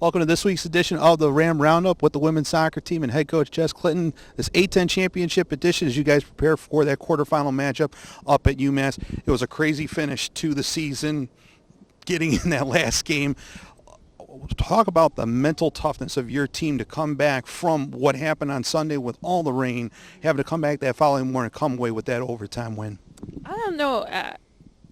Welcome to this week's edition of the Ram Roundup with the women's soccer team and head coach Jess Clinton. This A-10 championship edition as you guys prepare for that quarterfinal matchup up at UMass. It was a crazy finish to the season, getting in that last game. Talk about the mental toughness of your team to come back from what happened on Sunday with all the rain, having to come back that following morning and come away with that overtime win. I don't know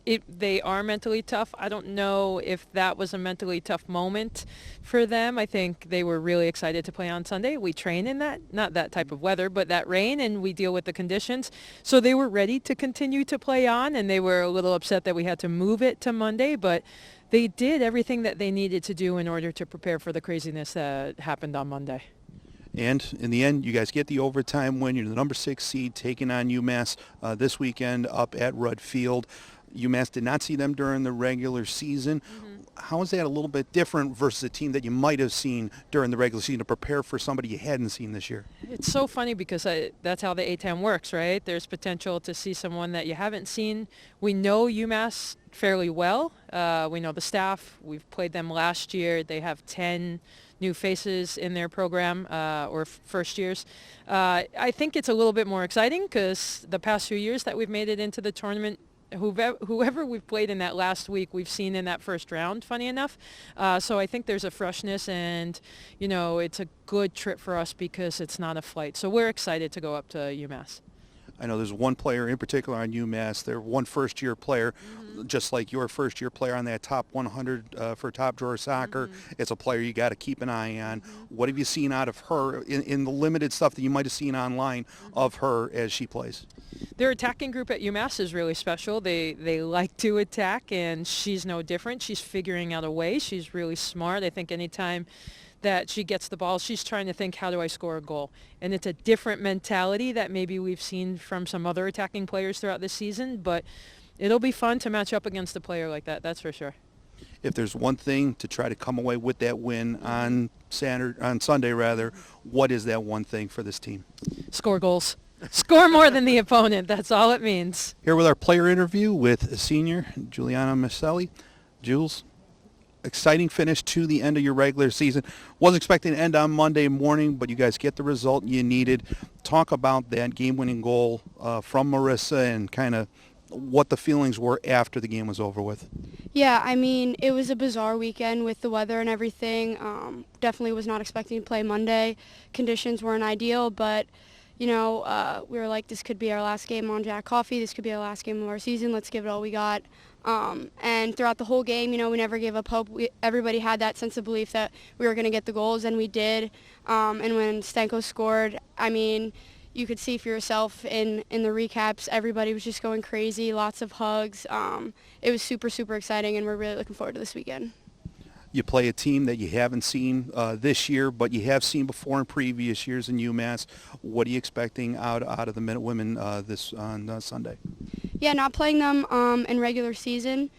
if they are mentally tough. I don't know if that was a mentally tough moment for them. I think they were really excited to play on Sunday. We train in that, not that type of weather, but that rain, and we deal with the conditions. So they were ready to continue to play on, and they were a little upset that we had to move it to Monday, but they did everything that they needed to do in order to prepare for the craziness that happened on Monday. And in the end, you guys get the overtime win. You're the number 6 seed taking on UMass this weekend up at Rudd Field. UMass did not see them during the regular season. Mm-hmm. How is that a little bit different versus a team that you might have seen during the regular season to prepare for somebody you hadn't seen this year? It's so funny because that's how the A-10 works, right? There's potential to see someone that you haven't seen. We know UMass fairly well. We know the staff. We've played them last year. They have 10 new faces in their program or first years. I think it's a little bit more exciting because the past few years that we've made it into the tournament, whoever we've played in that last week, we've seen in that first round, funny enough. So I think there's a freshness, and, you know, it's a good trip for us because it's not a flight. So we're excited to go up to UMass. I know there's one player in particular on UMass. They're one first-year player, just like your first-year player on that top 100 for Top Drawer Soccer. It's a player you got to keep an eye on. What have you seen out of her in the limited stuff that you might have seen online of her as she plays? Their attacking group at UMass is really special. They like to attack, and she's no different. She's figuring out a way. She's really smart. I think anytime that she gets the ball, she's trying to think, how do I score a goal? And it's a different mentality that maybe we've seen from some other attacking players throughout this season, but it'll be fun to match up against a player like that, that's for sure. If there's one thing to try to come away with that win on Sunday, what is that one thing for this team? Score goals. Score more than the opponent. That's all it means. Here with our player interview with senior Juliana Mascelli. Jules, exciting finish to the end of your regular season. Was expecting to end on Monday morning, but you guys get the result you needed. Talk about that game-winning goal from Marissa and kind of what the feelings were after the game was over with. Yeah, I mean, it was a bizarre weekend with the weather and everything. Definitely was not expecting to play Monday. Conditions weren't ideal, but you know, we were like, this could be our last game on Jack Coffee. This could be our last game of our season. Let's give it all we got. And throughout the whole game, you know, we never gave up hope. Everybody had that sense of belief that we were going to get the goals, and we did. And when Stanko scored, I mean, you could see for yourself in the recaps, everybody was just going crazy, lots of hugs. It was super, super exciting, and we're really looking forward to this weekend. You play a team that you haven't seen this year, but you have seen before in previous years in UMass. What are you expecting out of the Minutewomen this on Sunday? Yeah, not playing them in regular season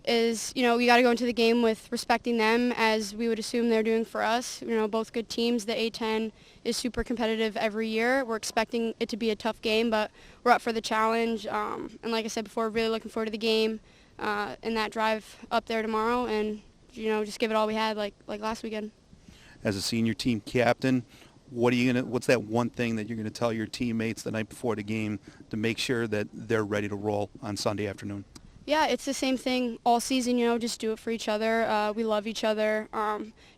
is, you know, we got to go into the game with respecting them as we would assume they're doing for us. You know, both good teams. The A-10 is super competitive every year. We're expecting it to be a tough game, but we're up for the challenge. And like I said before, really looking forward to the game and that drive up there tomorrow, and you know, just give it all we had like last weekend. As a senior team captain, what's that one thing that you're gonna tell your teammates the night before the game to make sure that they're ready to roll on Sunday afternoon? Yeah, it's the same thing all season, you know, just do it for each other. We love each other.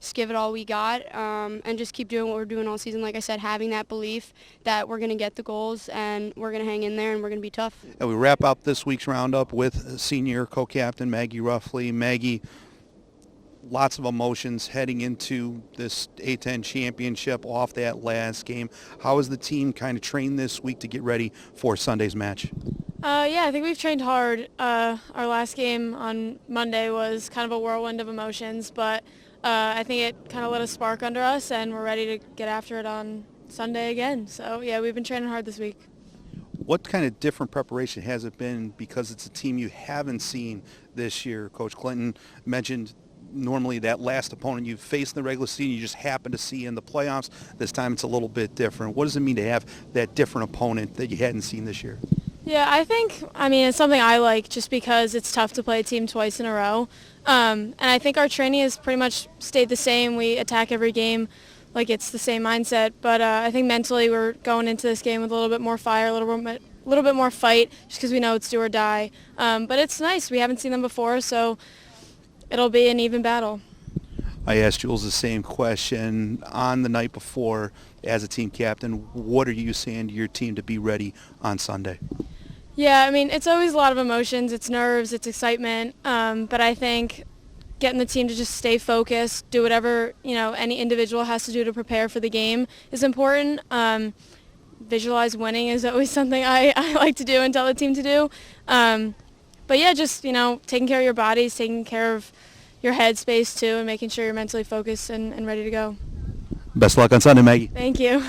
Just give it all we got, and just keep doing what we're doing all season. Like I said, having that belief that we're going to get the goals and we're going to hang in there and we're going to be tough. And we wrap up this week's roundup with senior co-captain Maggie Roughley. Maggie, lots of emotions heading into this A-10 championship off that last game. How has the team kind of trained this week to get ready for Sunday's match? Yeah, I think we've trained hard. Our last game on Monday was kind of a whirlwind of emotions, but I think it kind of lit a spark under us, and we're ready to get after it on Sunday again. So, yeah, we've been training hard this week. What kind of different preparation has it been because it's a team you haven't seen this year? Coach Clinton mentioned normally that last opponent you've faced in the regular season you just happen to see in the playoffs. This time it's a little bit different. What does it mean to have that different opponent that you hadn't seen this year? Yeah, I mean, it's something I like just because it's tough to play a team twice in a row. And I think our training has pretty much stayed the same. We attack every game like it's the same mindset. But I think mentally we're going into this game with a little bit more fire, a little bit more fight just because we know it's do or die. But it's nice. We haven't seen them before, so it'll be an even battle. I asked Jules the same question on the night before as a team captain. What are you saying to your team to be ready on Sunday? Yeah, I mean, it's always a lot of emotions. It's nerves, it's excitement. But I think getting the team to just stay focused, do whatever, any individual has to do to prepare for the game is important. Visualize winning is always something I like to do and tell the team to do. But yeah, just, taking care of your bodies, taking care of your headspace too, and making sure you're mentally focused and ready to go. Best of luck on Sunday, Maggie. Thank you.